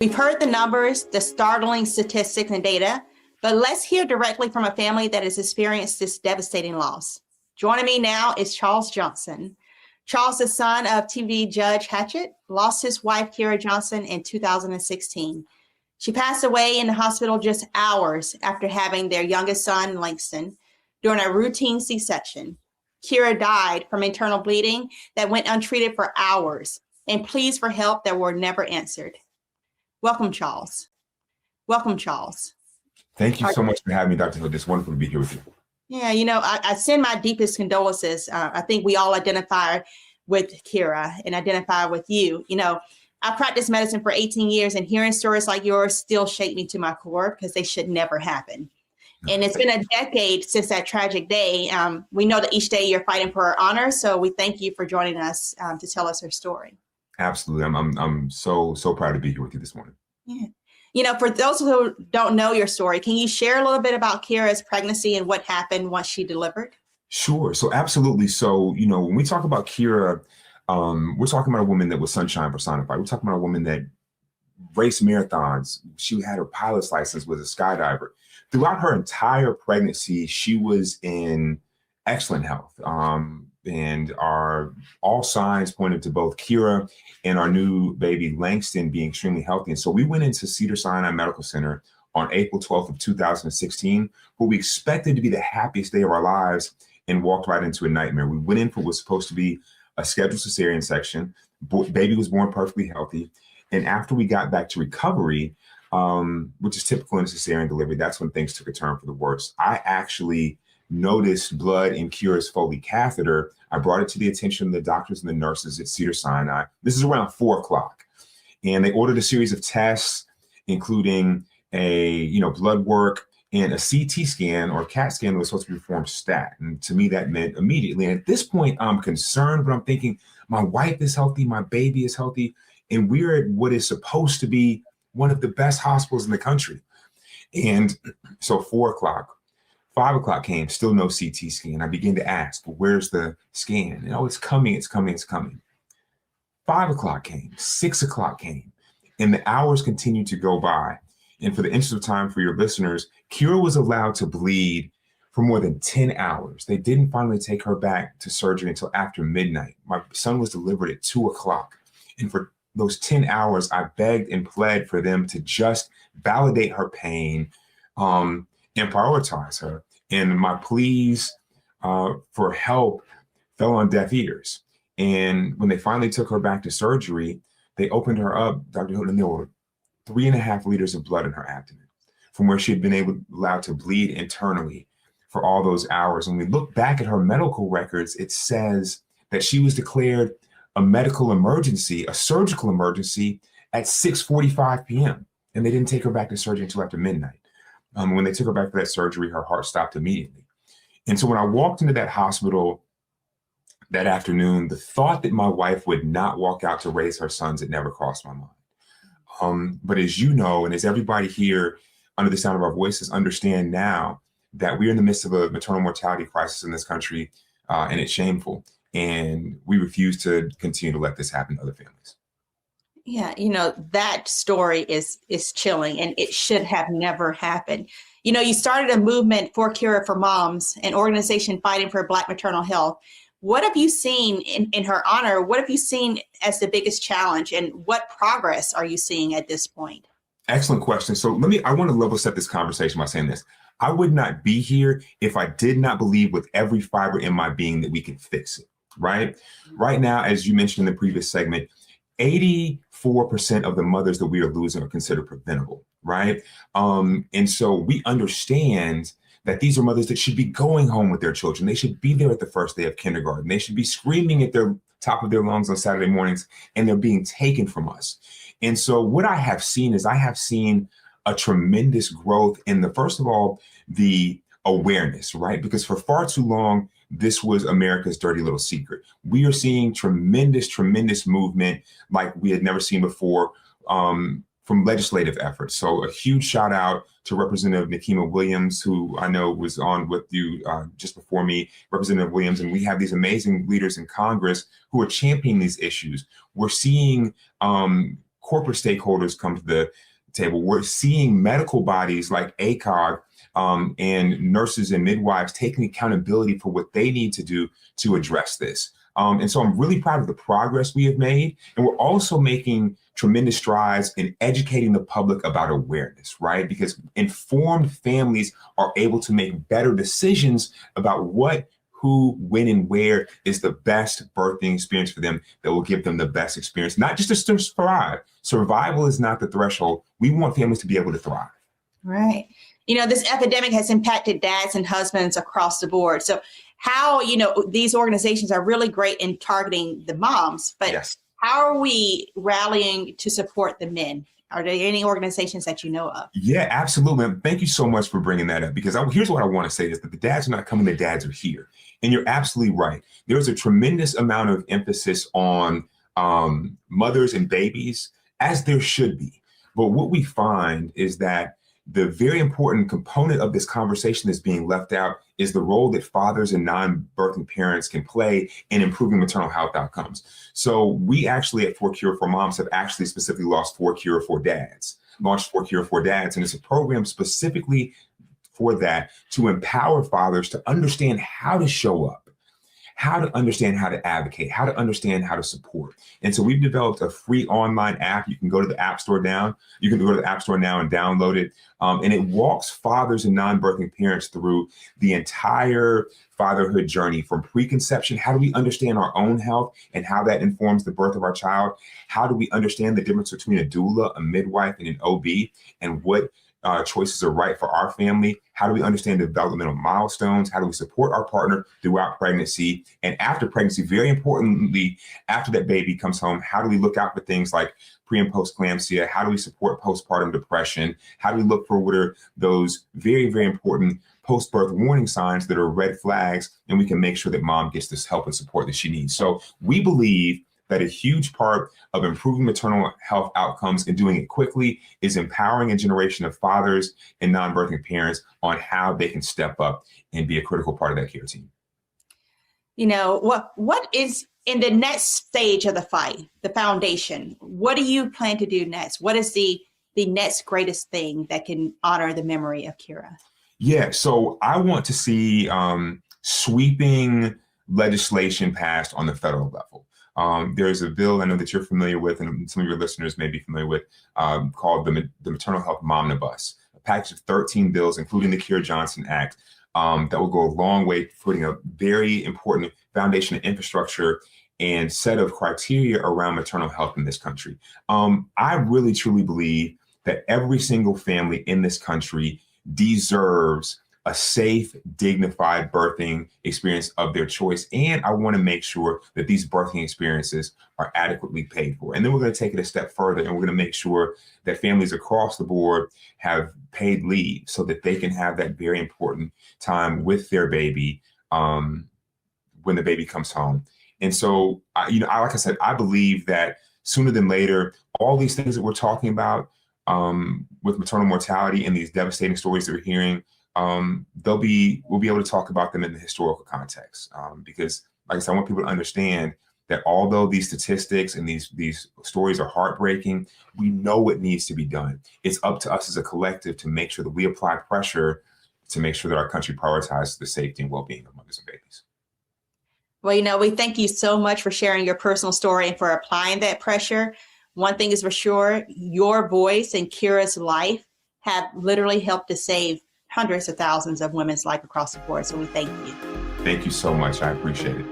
We've heard the numbers, the startling statistics and data, but let's hear directly from a family that has experienced this devastating loss. Joining me now is Charles Johnson. Charles, the son of TV judge Hatchett, lost his wife, Kira Johnson, in 2016. She passed away in the hospital just hours after having their youngest son, Langston, during a routine C-section. Kira died from internal bleeding that went untreated for hours and pleas for help that were never answered. Welcome, Charles. Welcome, Charles. Thank you so much for having me, Dr. Hill. It's wonderful to be here with you. Yeah, I send my deepest condolences. I think we all identify with Kira and identify with you. I practiced medicine for 18 years, and hearing stories like yours still shake me to my core because they should never happen. And it's been a decade since that tragic day. We know that each day you're fighting for our honor, so we thank you for joining us to tell us her story. Absolutely. I'm so proud to be here with you this morning. Yeah. For those who don't know your story, can you share a little bit about Kira's pregnancy and what happened once she delivered? Sure. So absolutely. So, when we talk about Kira, we're talking about a woman that was sunshine personified. We're talking about a woman that raced marathons. She had her pilot's license, was a skydiver. Throughout her entire pregnancy, she was in excellent health. And all signs pointed to both Kira and our new baby Langston being extremely healthy. And so we went into Cedars-Sinai Medical Center on April 12th of 2016, where we expected to be the happiest day of our lives and walked right into a nightmare. We went in for what was supposed to be a scheduled cesarean section. Baby was born perfectly healthy. And after we got back to recovery, which is typical in a cesarean delivery, that's when things took a turn for the worse. I actually noticed blood in Kira's Foley catheter. I brought it to the attention of the doctors and the nurses at Cedars-Sinai. This is around 4 o'clock. And they ordered a series of tests, including blood work and a CT scan or CAT scan that was supposed to be performed stat. And to me, that meant immediately. And at this point, I'm concerned, but I'm thinking, my wife is healthy, my baby is healthy, and we're at what is supposed to be one of the best hospitals in the country. And so 4 o'clock, 5 o'clock came, still no CT scan. I began to ask, well, where's the scan? And, it's coming, it's coming, it's coming. 5 o'clock came, 6 o'clock came, and the hours continued to go by. And for the interest of time for your listeners, Kira was allowed to bleed for more than 10 hours. They didn't finally take her back to surgery until after midnight. My son was delivered at 2 o'clock. And for those 10 hours, I begged and pled for them to just validate her pain and prioritize her. And my pleas for help fell on deaf ears. And when they finally took her back to surgery, they opened her up, Dr. Hilton, and there were 3.5 liters of blood in her abdomen from where she had been allowed to bleed internally for all those hours. And we look back at her medical records, it says that she was declared a medical emergency, a surgical emergency at 6:45 p.m. And they didn't take her back to surgery until after midnight. When they took her back for that surgery, her heart stopped immediately. And so when I walked into that hospital that afternoon, the thought that my wife would not walk out to raise her sons, it never crossed my mind. But as you know, and as everybody here under the sound of our voices understand now, that we're in the midst of a maternal mortality crisis in this country, and it's shameful. And we refuse to continue to let this happen to other families. Yeah, that story is chilling, and it should have never happened. You started a movement for Kira for Moms, an organization fighting for Black maternal health. What have you seen in her honor? What have you seen as the biggest challenge, and what progress are you seeing at this point? Excellent question. So I want to level set this conversation by saying this. I would not be here if I did not believe with every fiber in my being that we can fix it, right? Right now, as you mentioned in the previous segment, 84% of the mothers that we are losing are considered preventable, right? And so we understand that these are mothers that should be going home with their children. They should be there at the first day of kindergarten. They should be screaming at the top of their lungs on Saturday mornings, and they're being taken from us. And so what I have seen is a tremendous growth in first of all, the awareness, right? Because for far too long, this was America's dirty little secret. We are seeing tremendous movement like we had never seen before from legislative efforts. So a huge shout out to Representative Nikema Williams, who I know was on with you just before me, Representative Williams. And we have these amazing leaders in Congress who are championing these issues. We're seeing corporate stakeholders come to the table. We're seeing medical bodies like ACOG and nurses and midwives taking accountability for what they need to do to address this. And so I'm really proud of the progress we have made. And we're also making tremendous strides in educating the public about awareness, right? Because informed families are able to make better decisions about what, who, when, and where is the best birthing experience for them that will give them the best experience, not just to survive. Survival is not the threshold. We want families to be able to thrive. Right. This epidemic has impacted dads and husbands across the board. So how, these organizations are really great in targeting the moms, but Yes. How are we rallying to support the men? Are there any organizations that you know of? Yeah, absolutely. And thank you so much for bringing that up, because here's what I want to say is that the dads are not coming, the dads are here. And you're absolutely right. There's a tremendous amount of emphasis on mothers and babies, as there should be. But what we find is that the very important component of this conversation that's being left out is the role that fathers and non-birthing parents can play in improving maternal health outcomes. So we actually at For Cure for Moms have actually specifically launched For Cure for Dads. And it's a program specifically for that, to empower fathers to understand how to show up, how to understand how to advocate, how to understand how to support. And so we've developed a free online app. You can go to the App Store now. You can go to the App Store now and download it. And it walks fathers and non-birthing parents through the entire fatherhood journey, from preconception. How do we understand our own health and how that informs the birth of our child? How do we understand the difference between a doula, a midwife, and an OB, and what choices are right for our family? How do we understand developmental milestones? How do we support our partner throughout pregnancy and after pregnancy? Very importantly, after that baby comes home, how do we look out for things like pre and post eclampsia? How do we support postpartum depression? How do we look for what are those very, very important post-birth warning signs that are red flags? And we can make sure that mom gets this help and support that she needs. So we believe that a huge part of improving maternal health outcomes and doing it quickly is empowering a generation of fathers and non-birthing parents on how they can step up and be a critical part of that care team. What is in the next stage of the fight, the foundation? What do you plan to do next? What is the next greatest thing that can honor the memory of Kira? Yeah, so I want to see sweeping legislation passed on the federal level. There's a bill I know that you're familiar with, and some of your listeners may be familiar with, called the Maternal Health Momnibus, a package of 13 bills, including the Keir Johnson Act, that will go a long way to putting a very important foundation of infrastructure and set of criteria around maternal health in this country. I really, truly believe that every single family in this country deserves a safe, dignified birthing experience of their choice. And I want to make sure that these birthing experiences are adequately paid for. And then we're going to take it a step further, and we're going to make sure that families across the board have paid leave so that they can have that very important time with their baby when the baby comes home. And so, like I said, I believe that sooner than later, all these things that we're talking about with maternal mortality and these devastating stories that we're hearing, we'll be able to talk about them in the historical context, because, like I said, I want people to understand that although these statistics and these stories are heartbreaking, we know what needs to be done. It's up to us as a collective to make sure that we apply pressure to make sure that our country prioritizes the safety and well-being of mothers and babies. Well, we thank you so much for sharing your personal story and for applying that pressure. One thing is for sure, your voice and Kira's life have literally helped to save hundreds of thousands of women's life across the board. So we thank you. Thank you so much. I appreciate it.